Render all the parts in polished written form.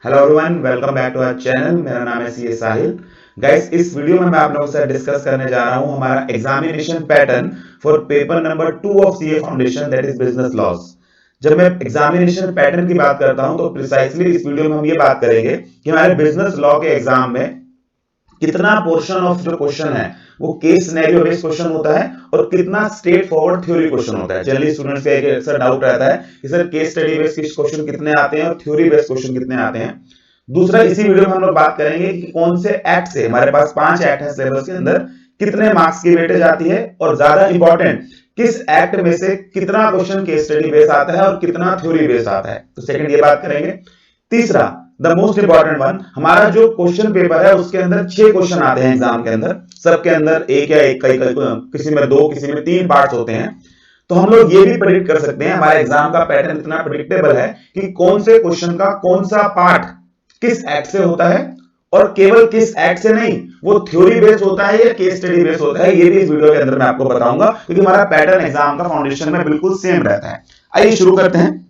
Hello everyone, welcome back to our channel. मेरा नाम है सी साहिल। गाइस, इस वीडियो में मैं आप लोगों के साथ डिस्कस करने जा रहा हूं हमारा examination pattern for paper number 2 of CA foundation, that is business laws. जब मैं एग्जामिनेशन पैटर्न की बात करता हूं तो प्रिसाइसली इस वीडियो में हम ये बात करेंगे कि हमारे बिजनेस लॉ के एग्जाम में कितना पोर्शन ऑफ जो क्वेश्चन है वो केस सिनेरियो बेस्ड क्वेश्चन होता है और कितना स्ट्रेट फॉरवर्ड थ्योरी क्वेश्चन होता है। जनरली स्टूडेंट्स का एक अक्सर डाउट रहता है कि sir case study based question कितने आते हैं और थ्योरी बेस्ड क्वेश्चन कितने आते हैं। दूसरा, इसी वीडियो में हम लोग बात करेंगे कि कौन से एक्ट से, हमारे पास 5 एक्ट है सिलेबस के अंदर, कितने मार्क्स की वेटेज आती है और ज्यादा इंपॉर्टेंट किस एक्ट में से कितना क्वेश्चन केस स्टडी बेस्ड आता है और कितना थ्योरी बेस्ड आता है। तो सेकंड ये बात करेंगे। तीसरा, द मोस्ट इंपॉर्टेंट वन, हमारा जो क्वेश्चन पेपर है उसके अंदर 6 क्वेश्चन आते हैं एग्जाम के अंदर। सबके अंदर एक या एक कई किसी में 2 किसी में 3 पार्ट्स होते हैं। तो हम लोग ये भी प्रेडिक्ट कर सकते हैं, हमारे एग्जाम का पैटर्न इतना प्रेडिक्टेबल है कि कौन से क्वेश्चन का कौन सा पार्ट किस एक्ट से होता है और केवल किस एक्ट से नहीं, वो थ्योरी बेस्ड होता है या केस स्टडी बेस्ड होता है, ये भी इस वीडियो के अंदर मैं आपको बताऊंगा, क्योंकि हमारा पैटर्न एग्जाम का फाउंडेशन में बिल्कुल सेम रहता है। आइए शुरू करते हैं।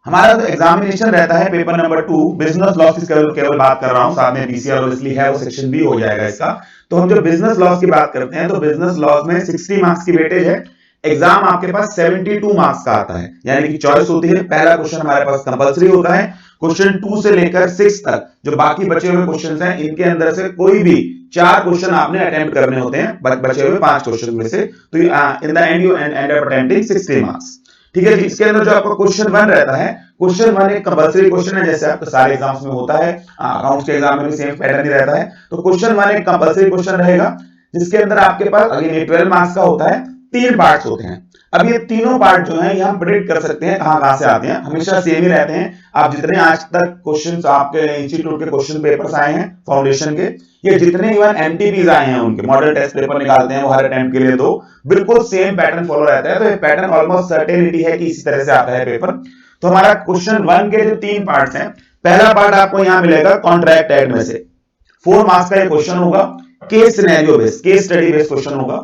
हमारा जो एग्जामिनेशन रहता है पेपर नंबर 2 बिजनेस लॉस की केवल बात कर रहा हूं, साथ में बीसीआर और इसलिए है वो सेक्शन भी हो जाएगा इसका। तो हम जो बिजनेस लॉस की बात करते हैं तो बिजनेस लॉस में 60 मार्क्स की वेटेज है। एग्जाम आपके पास 72 मार्क्स का आता है, यानी कि चॉइस होती है। पहला क्वेश्चन हमारे पास कंपलसरी होता है। क्वेश्चन 2 से लेकर 6 तक जो बाकी बचे हुए क्वेश्चन हैं, इनके अंदर से कोई भी 4 क्वेश्चन आपने अटेम्प्ट करने होते हैं बचे हुए 5 क्वेश्चन में से। तो in the end you and up attempting 60 marks. ठीक है जी। इसके अंदर जो आपका क्वेश्चन 1 रहता है, क्वेश्चन 1 एक कंपलसरी क्वेश्चन है, जैसे आपके सारे एग्जाम्स में होता है, अकाउंट्स के एग्जाम में भी सेम पैटर्न ही रहता है। तो क्वेश्चन 1 एक कंपलसरी क्वेश्चन रहेगा जिसके अंदर आपके पास अगेन 12 मार्क्स का होता है। 3 पार्ट्स होते हैं। अब ये तीनों पार्ट जो है ये हम प्रेडिक्ट कर सकते हैं कहां से आते हैं, हमेशा सेम ही रहते हैं। आप जितने आज तक क्वेश्चंस आपके इंस्टीट्यूट के क्वेश्चन पेपर्स आए हैं फाउंडेशन के, ये जितने इवन एमटीपीज आए हैं उनके मॉडल टेस्ट पेपर निकालते हैं वो हर अटेम्प्ट के लिए, तो बिल्कुल सेम पैटर्न फॉलो रहता है। तो ये पैटर्न ऑलमोस्ट सर्टेनिटी है कि इसी तरह से आता है पेपर। तो हमारा क्वेश्चन 1 के जो 3 पार्ट्स हैं, पहला पार्ट आपको यहां मिलेगा कॉन्ट्रैक्ट एक्ट में से, 4 मार्क्स का ये क्वेश्चन होगा, case scenario based, case study based question होगा।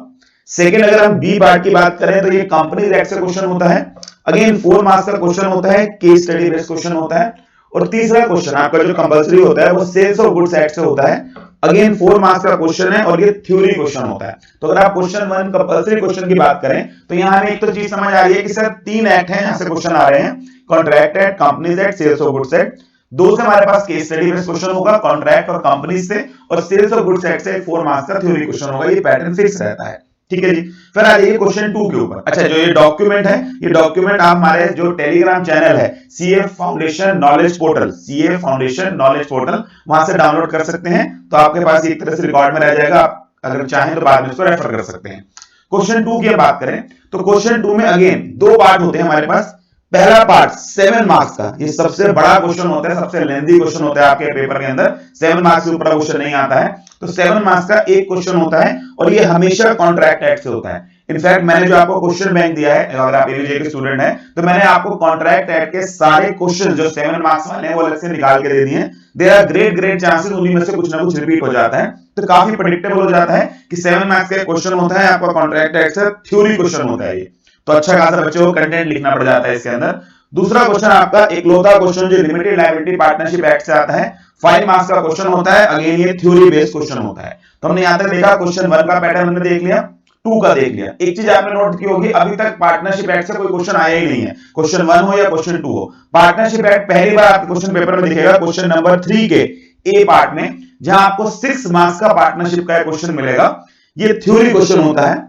सेकेंड, अगर हम बी पार्ट की बात करें तो ये कंपनी एक्ट से क्वेश्चन होता है, अगेन 4 मार्क्स का क्वेश्चन होता है, केस स्टडी बेस्ड क्वेश्चन होता है। और तीसरा क्वेश्चन आपका जो कंपलसरी होता है वो सेल्स ऑफ गुड्स एक्ट से होता है, अगेन 4 मार्क्स का क्वेश्चन है और ये थ्योरी क्वेश्चन होता है। तो अगर आप क्वेश्चन 1 कंपलसरी क्वेश्चन की बात करें तो यहां हमें एक तो चीज समझ आ रही है कि सर 3 एक्ट हैं यहां से क्वेश्चन आ रहे हैं, contract act, companies act, sales of goods act. 2 से हमारे पास केस स्टडी बेस्ड क्वेश्चन होगा कॉन्ट्रैक्ट और कंपनीज से, और सेल्स ऑफ गुड्स एक्ट से 4 मार्क्स का थ्योरी क्वेश्चन होगा। ये पैटर्न फिक्स रहता है। ठीक है जी। फिर आ जाइए क्वेश्चन 2 के ऊपर। अच्छा, जो ये डॉक्यूमेंट है, ये डॉक्यूमेंट आप हमारे जो टेलीग्राम चैनल है CA foundation knowledge portal, CA foundation knowledge portal, वहां से डाउनलोड कर सकते हैं। तो आपके पास एक तरह से रिकॉर्ड में रह जाएगा, आप अगर चाहें तो बाद में इसको रेफर कर सकते हैं। क्वेश्चन 2 की बात करें तो क्वेश्चन 2 में अगेन 2 पार्ट होते हैं हमारे पास। पहला पार्ट 7 मार्क्स का, ये सबसे बड़ा क्वेश्चन होता है, सबसे लेंथी क्वेश्चन होता है आपके पेपर के अंदर। 7 मार्क्स से ऊपर क्वेश्चन नहीं आता है। तो 7 मार्क्स का एक क्वेश्चन होता है और ये हमेशा कॉन्ट्रैक्ट एक्ट से होता है। इनफैक्ट मैंने जो आपको क्वेश्चन बैंक दिया है, अगर आप एवीजे के स्टूडेंट हैं तो मैंने आपको कॉन्ट्रैक्ट एक्ट के सारे क्वेश्चन जो 7 मार्क्स वाले हैं वो अलग से निकाल के दे दिए हैं। देयर आर ग्रेट चांसेस उन्हीं में से कुछ ना कुछ रिपीट हो जाता है। तो काफी प्रेडिक्टेबल हो जाता है कि 7 मार्क्स का क्वेश्चन होता है आपका कॉन्ट्रैक्ट एक्ट से, थ्योरी क्वेश्चन होता है ये। तो अच्छा खासा बच्चों को कंटेंट लिखना पड़ जाता है इसके अंदर। दूसरा क्वेश्चन आपका इकलौता क्वेश्चन जो लिमिटेड लायबिलिटी पार्टनरशिप एक्ट से आता है, 5 मार्क्स का क्वेश्चन होता है, अगेन ये थ्योरी बेस्ड क्वेश्चन होता है। तो हमने यहां तक देखा क्वेश्चन 1 का पैटर्न हमने देख लिया, 2 का देख लिया। एक चीज आपने नोट की होगी, अभी तक पार्टनरशिप एक्ट से कोई क्वेश्चन आया ही नहीं है, क्वेश्चन 1 हो या क्वेश्चन 2 हो। पार्टनरशिप एक्ट पहली बार आपके क्वेश्चन पेपर में दिखेगा क्वेश्चन नंबर 3 के ए पार्ट में, जहां आपको 6 मार्क्स का पार्टनरशिप का क्वेश्चन मिलेगा। ये थ्योरी क्वेश्चन होता है।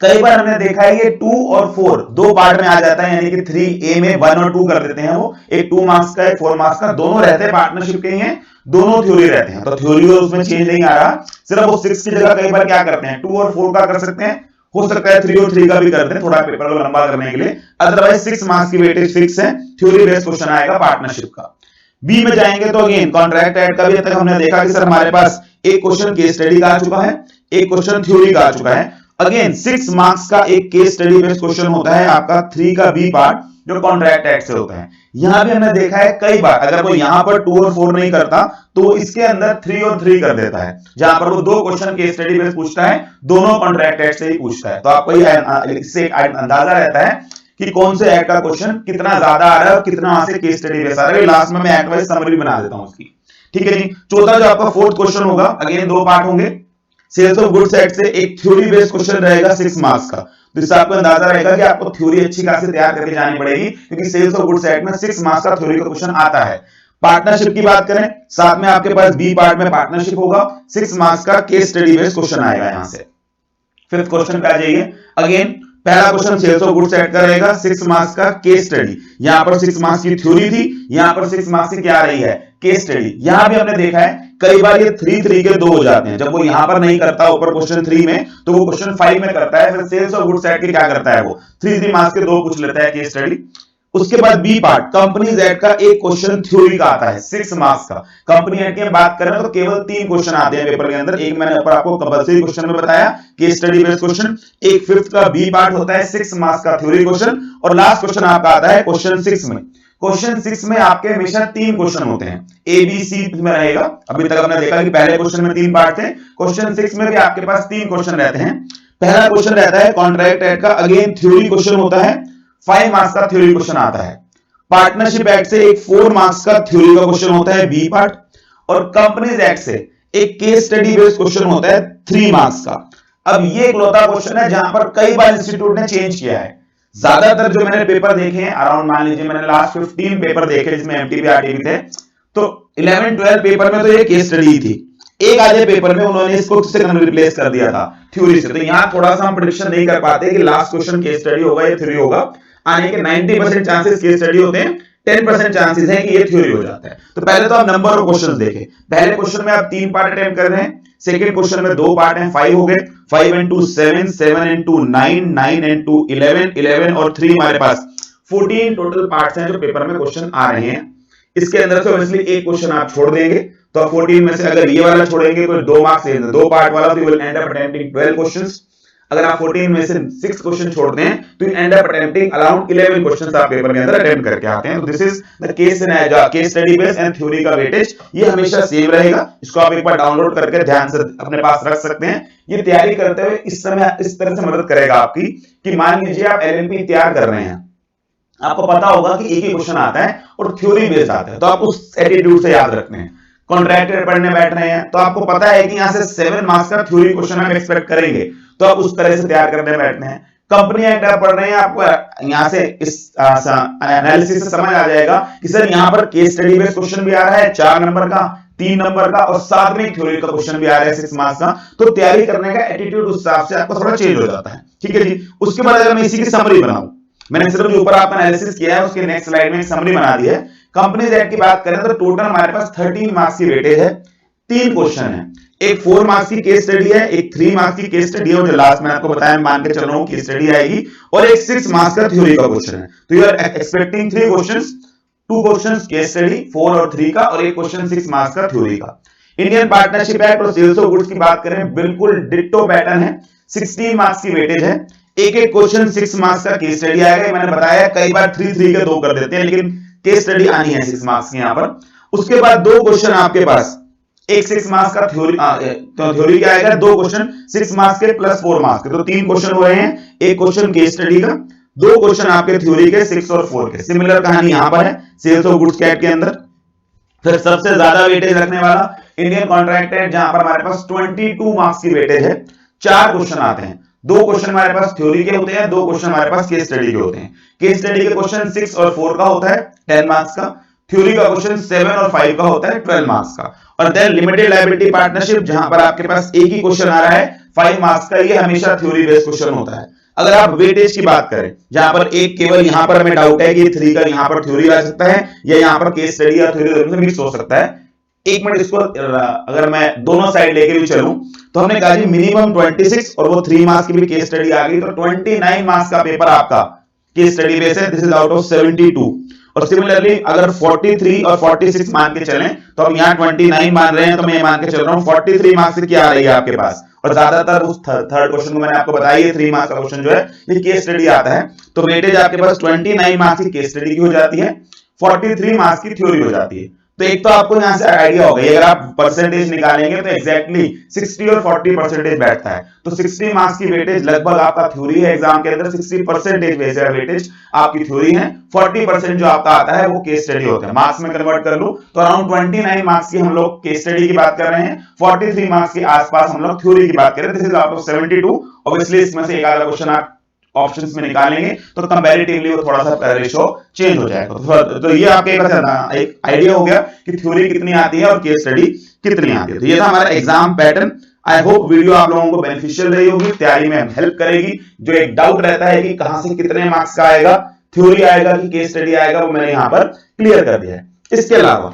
कई बार हमने देखा है ये 2 और 4 2 पार्ट में आ जाता है, यानी कि 3A में 1 और 2 कर देते हैं वो, एक 2 मार्क्स का एक 4 मार्क्स का, दोनों रहते हैं पार्टनरशिप के ही हैं, दोनों थ्योरी रहते हैं। तो थ्योरी और उसमें चेंज नहीं आ रहा, सिर्फ वो 6 की जगह कई बार क्या करते हैं 2 और 4 का कर सकते हैं, हो सकता है 3 और 3 का भी करते हैं थोड़ा पेपर को लंबा करने के लिए। अदरवाइज 6 मार्क्स की वेटेज फिक्स है, थ्योरी बेस्ड क्वेश्चन आएगा पार्टनरशिप का। बी में जाएंगे तो अगेन कॉन्ट्रैक्ट एक्ट का भी तक हमने देखा कि सर हमारे पास एक क्वेश्चन केस स्टडी का आ चुका है, एक क्वेश्चन थ्योरी का आ चुका है। अगेन 6 मार्क्स का एक केस स्टडी बेस्ड क्वेश्चन होता है आपका 3 का बी पार्ट, जो कॉन्ट्रैक्ट एक्ट से होता है। यहां भी हमने देखा है कई बार अगर कोई यहां पर 2 और 4 नहीं करता तो इसके अंदर 3 और 3 कर देता है, जहां पर वो 2 क्वेश्चन केस स्टडी बेस्ड पूछता है, दोनों कॉन्ट्रैक्ट एक्ट से ही पूछता है। तो आपको ये इससे अंदाजा रहता है कि कौन से एक्ट का क्वेश्चन कितना ज्यादा आ रहा है और कितना वहां से केस स्टडी बेस आ रहा है। लास्ट में मैं एक्ट वाइज समरी बना देता हूं उसकी, ठीक है जी। चौथा जो आपका फोर्थ क्वेश्चन होगा, अगेन 2 पार्ट होंगे। सेल्स ऑफ गुड्स एक्ट से एक थ्योरी बेस्ड क्वेश्चन रहेगा 6 मार्क्स का, तो इससे आपको अंदाजा रहेगा कि आपको थ्योरी अच्छी खासी तैयार करके जानी पड़ेगी, क्योंकि सेल्स ऑफ गुड्स एक्ट में 6 मार्क्स का थ्योरी का क्वेश्चन आता है। पार्टनरशिप की बात करें, साथ में आपके पास बी पार्ट में पार्टनरशिप होगा, 6 मार्क्स का केस स्टडी बेस्ड क्वेश्चन आएगा यहां से। फिफ्थ क्वेश्चन पे आ जाइए। अगेन पहला question sales of goods act का रहेगा 6 मार्क्स का केस स्टडी। यहां पर 6 मार्क्स की थ्योरी थी, यहां पर 6 मार्क्स की क्या आ रही है, केस स्टडी। यहां भी हमने देखा है कई बार ये 3 के 2 हो जाते हैं, जब वो यहां पर नहीं करता ऊपर क्वेश्चन 3 में, तो वो क्वेश्चन 5 में करता है। फिर सेल्स ऑफ गुड्स एक्ट के क्या करता है, वो 3 मार्क्स के 2 पूछ लेता है केस स्टडी। उसके बाद बी पार्ट कंपनीज एक्ट का एक क्वेश्चन थ्योरी का आता है 6 मार्क्स का। कंपनी एक्ट की बात करें तो केवल 3 क्वेश्चन आते हैं पेपर के अंदर। एक मैंने ऊपर आपको कंपलसरी क्वेश्चन में बताया केस स्टडी बेस्ड क्वेश्चन, एक फिफ्थ का बी पार्ट होता है 6 मार्क्स का थ्योरी क्वेश्चन, और लास्ट क्वेश्चन आपका आता है क्वेश्चन 6 में। क्वेश्चन 6 में आपके हमेशा 3 क्वेश्चन होते हैं, ए बी सी में रहेगा। अभी तक हमने देखा कि पहले क्वेश्चन में 3 पार्ट थे, क्वेश्चन 6 में भी आपके पास 3 क्वेश्चन रहते हैं। पहला क्वेश्चन रहता है कॉन्ट्रैक्ट एक्ट का, अगेन थ्योरी क्वेश्चन होता है, 5 मार्क्स का थ्योरी क्वेश्चन आता है। पार्टनरशिप एक्ट से एक 4 मार्क्स का थ्योरी का क्वेश्चन होता है बी पार्ट, और कंपनीज एक्ट से एक केस स्टडी बेस्ड क्वेश्चन होता है 3 मार्क्स का। अब ये इकलौता क्वेश्चन है जहां पर कई बार इंस्टीट्यूट ने चेंज किया है। ज्यादातर जो मैंने पेपर देखे हैं, अराउंड मान लीजिए मैंने लास्ट 15 पेपर देखे जिसमें एमटीबी आरटीबी थे, तो 11-12 पेपर में तो ये केस स्टडी थी। एक आधे पेपर में उन्होंने इसको से रिप्लेस कर दिया था थ्योरी से। तो यहां थोड़ा सा हम प्रेडिक्शन नहीं कर पाते कि लास्ट क्वेश्चन केस स्टडी होगा या थ्योरी होगा। आने के 90% चांसेस केस स्टडी होते हैं, 10% चांसेस है कि ये थ्योरी हो जाता है। तो पहले तो आप नंबर ऑफ क्वेश्चंस देखें। पहले क्वेश्चन में आप 3 पार्ट अटेम्प्ट कर रहे हैं, सेकंड क्वेश्चन में 2 पार्ट हैं, 5 हो गए, 5 into 7, 7 into 9, 9 into 11, 11 और 3 हमारे पास 14 टोटल पार्ट्स हैं जो पेपर में क्वेश्चन आ रहे हैं। इसके अंदर से ऑब्वियसली एक क्वेश्चन आप छोड़ देंगे, तो 14 में से अगर ये वाला छोड़ेंगे तो 2 मार्क्स है, 2 पार्ट वाला, तो you will and up attempting 12 questions. अगर आप 14 में से 6 क्वेश्चन छोड़ते हैं तो you and up attempting around 11 questions आप पेपर के अंदर अटेम्प्ट करके आते हैं। तो this is the case study base and theory का वेटेज, ये हमेशा सेम रहेगा। इसको आप एक बार डाउनलोड करके ध्यान से अपने पास रख सकते हैं। ये तैयारी करते हुए इस समय इस तरह से मदद करेगा आपकी कि मान लीजिए आप एलएलबी तैयार कर रहे हैं, आपको पता होगा कि एक ही क्वेश्चन आता है और थ्योरी बेस्ड आता है, तो आप उस एटीट्यूड से याद रखते हैं। कॉन्ट्रैक्ट पढ़ने बैठ रहे हैं तो आपको पता है कि यहां से 7 मार्क्स का थ्योरी क्वेश्चन हम एक्सपेक्ट करेंगे, तो आप उस तरह से तैयार करने बैठते हैं। कंपनी एक्ट आप पढ़ रहे हैं, आपको यहां से इस एनालिसिस से समझ आ जाएगा कि सर यहां पर केस स्टडी बेस्ड क्वेश्चन भी आ रहा है 4 नंबर का, 3 नंबर का, और साथ में थ्योरी का क्वेश्चन भी आ रहा है 6 मार्क्स का। तो तैयारी करने का एटीट्यूड उस हिसाब से आपको थोड़ा चेंज हो जाता है, ठीक है जी। उसके बाद अगर मैं इसी की समरी बनाऊं, मैंने सिर्फ जो ऊपर आपका एनालिसिस किया है उसके नेक्स्ट स्लाइड में समरी बना दी है। कंपनीज एक्ट की बात करें तो टोटल हमारे पास 13 मार्क्स की वेटेज है, 3 क्वेश्चन है, एक 4 मार्क्स की केस स्टडी है, एक 3 मार्क्स की केस स्टडी है, जो लास्ट में आपको बताया मान के चल रहा हूं केस स्टडी आएगी, और एक 6 मार्क्स का थ्योरी का क्वेश्चन है। तो you are expecting 3 questions, 2 questions case study 4 और 3 का, और एक क्वेश्चन 6 मार्क्स का थ्योरी का। इंडियन पार्टनरशिप एक्ट और सेल्स ऑफ गुड्स की बात करें, बिल्कुल डिट्टो पैटर्न है, 16 मार्क्स की वेटेज है, एक एक क्वेश्चन 6 मार्क्स का केस स्टडी आएगा। मैंने बताया कई बार 3 के 2 कर देते हैं, लेकिन केस स्टडी आनी है 6 मार्क्स की यहां पर। उसके बाद 2 क्वेश्चन आपके पास, एक 6 मार्क्स का थ्योरी, तो थ्योरी क्या आएगा, 2 क्वेश्चन 6 मार्क्स के प्लस 4 मार्क्स के, तो 3 क्वेश्चन हो रहे हैं, एक क्वेश्चन केस स्टडी का, 2 क्वेश्चन आपके थ्योरी के 6 और 4 के। सिमिलर कहानी यहां पर है सेल्स ऑफ गुड्स एक्ट के अंदर। फिर सबसे ज्यादा वेटेज रखने वाला इंडियन कॉन्ट्रैक्ट एक्ट, जहां पर हमारे पास 22 मार्क्स की वेटेज है, 4 क्वेश्चन आते हैं, 2 क्वेश्चन हमारे पास थ्योरी के होते हैं, 2 क्वेश्चन हमारे पास केस स्टडी के होते हैं। केस स्टडी के क्वेश्चन 6 और 4 का होता है 10 मार्क्स का, थ्योरी का क्वेश्चन 7 और 5 का होता है 12 मार्क्स का। और देन लिमिटेड लायबिलिटी पार्टनरशिप, जहां पर आपके पास एक ही क्वेश्चन आ रहा है 5 मार्क्स का, ये हमेशा थ्योरी बेस्ड क्वेश्चन होता है। अगर आप वेटेज की बात करें, जहां पर एक केवल यहां पर हमें डाउट है कि 3 का यहां पर थ्योरी आ सकता है या यहां पर केस स्टडी या थ्योरी मिक्स हो सकता है। एक मिनट, इसको अगर मैं दोनों साइड लेके भी चलूं तो हमने कहा जी मिनिमम 26 और वो 3 मार्क्स की भी केस स्टडी आ गई, तो 29 मार्क्स का पेपर आपका केस स्टडी बेस है। This is out of 72। और सिमिलरली अगर 43 और 46 मान के चलें तो हम यहाँ 29 मान रहे हैं, तो मैं मान के चल रहा हूँ 43 मार्क्स की आ रही है आपके पास। और ज्यादातर उस थर्ड क्वेश्चन को मैंने आपको बताया, ये 3 मार्क्स का क्वेश्चन जो है ये केस स्टडी आता है, तो वेटेज आपके पास 29 मार्क्स की केस स्टडी की हो जाती है, 43 मार्क्स की थ्योरी हो जाती है। तो एक तो आपको यहां से आइडिया होगा, अगर आप परसेंटेज निकालेंगे तो एग्जैक्टली 60 और 40 परसेंटेज बैठता है। तो 60 मार्क्स की वेटेज लगभग आपका थ्योरी है एग्जाम के अंदर, 60 परसेंटेज वेटेज आपकी थ्योरी है, 40% जो आपका आता है वो केस स्टडी होता है। मार्क्स में कन्वर्ट कर लूं तो अराउंड 29 मार्क्स की हम लोग केस स्टडी की बात कर रहे हैं, 43 मार्क्स के आसपास हम लोग थ्योरी की बात कर रहे हैं। This is out of 72। Obviously इसमें से एक आधा क्वेश्चन आप ऑप्शंस में निकालेंगे तो कंपैरेटिवली वो थोड़ा सा रेशियो चेंज हो जाएगा। तो ये आपके एक आइडिया हो गया कि थ्योरी कितनी आती है और केस स्टडी कितनी आती है। तो ये था हमारा exam pattern. I hope video आप लोगों को बेनिफिशियल रही होगी, तैयारी में हेल्प करेगी। जो एक डाउट रहता है कि कहां से कितने मार्क्स का आएगा, थ्योरी आएगा कि केस स्टडी आएगा, वो मैंने यहां पर क्लियर कर दिया है। इसके अलावा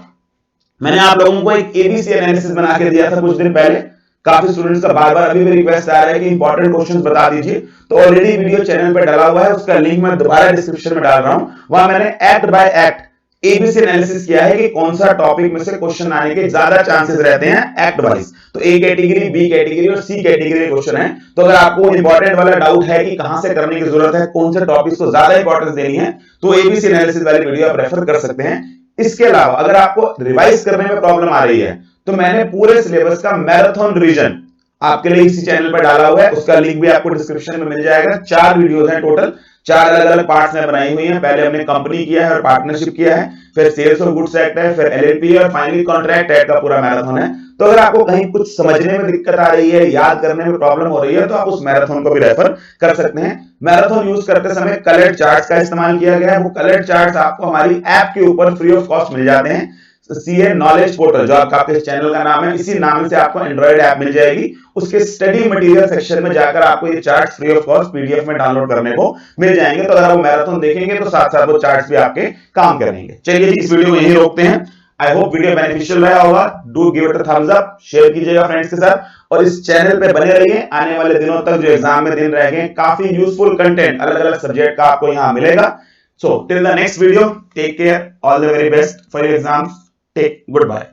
मैंने आप लोगों को एक एबीसी एनालिसिस बना के दिया था कुछ दिन पहले। काफी स्टूडेंट्स का बार बार अभी भी रिक्वेस्ट आ रहा है कि इंपॉर्टेंट क्वेश्चंस बता दीजिए, तो ऑलरेडी वीडियो चैनल पे डाला हुआ है, उसका लिंक मैं दोबारा डिस्क्रिप्शन में डाल रहा हूं। वहां मैंने act by act ABC analysis किया है कि कौन सा टॉपिक में से क्वेश्चन आने के ज्यादा चांसेस रहते हैं एक्ट वाइज। तो ए कैटेगरी, बी कैटेगरी और सी कैटेगरी क्वेश्चन है। तो अगर आपको इंपॉर्टेंट वाला डाउट है कि कहां से करने की जरूरत है, कौन से टॉपिक्स को ज्यादा इंपॉर्टेंस देनी है, तो एबीसी एनालिसिस वाली वीडियो आप रेफर कर सकते हैं। इसके अलावा अगर आपको रिवाइज करने में प्रॉब्लम आ रही है तो मैंने पूरे सिलेबस का मैराथन रिवीजन आपके लिए इसी चैनल पर डाला हुआ है, उसका लिंक भी आपको डिस्क्रिप्शन में मिल जाएगा। 4 वीडियोस हैं टोटल, 4 अलग अलग पार्ट्स में बनाई हुई हैं। पहले हमने कंपनी किया है और पार्टनरशिप किया है, फिर सेल्स और गुड्स एक्ट है, फिर एलएलपी है और फाइनली कॉन्ट्रैक्ट एक्ट का पूरा मैराथन है। तो अगर आपको कहीं कुछ समझने में दिक्कत आ रही है, याद करने में प्रॉब्लम हो रही है, तो आप उस मैराथन को भी रेफर कर सकते हैं। मैराथन यूज करते समय कलर्ड चार्ट्स का इस्तेमाल किया गया है। वो कलर्ड चार्ट्स आपको हमारी ऐप के ऊपर फ्री ऑफ कॉस्ट मिल जाते हैं। सीए नॉलेज पोर्टल, जो आपका इस चैनल का नाम है, इसी नाम से आपको एंड्रॉइड ऐप मिल जाएगी। उसके स्टडी मटेरियल सेक्शन में जाकर आपको ये charts free of cost PDF में डाउनलोड करने को मिल जाएंगे। तो अगर आप मैराथन देखेंगे तो साथ साथ वो चार्ट्स भी आपके काम करेंगे। चलिए जी, इस वीडियो को यहीं रोकते हैं। आई होप वीडियो बेनिफिशियल रहा होगा। Do give it a thumbs up, share कीजिएगा फ्रेंड्स के साथ और इस चैनल पे बने रहिए। आने वाले दिनों तक जो एग्जाम में दिन रह गए, काफी यूजफुल कंटेंट अलग अलग सब्जेक्ट का आपको यहाँ मिलेगा। So till the next video, take care, all the very best for your exams. Take goodbye.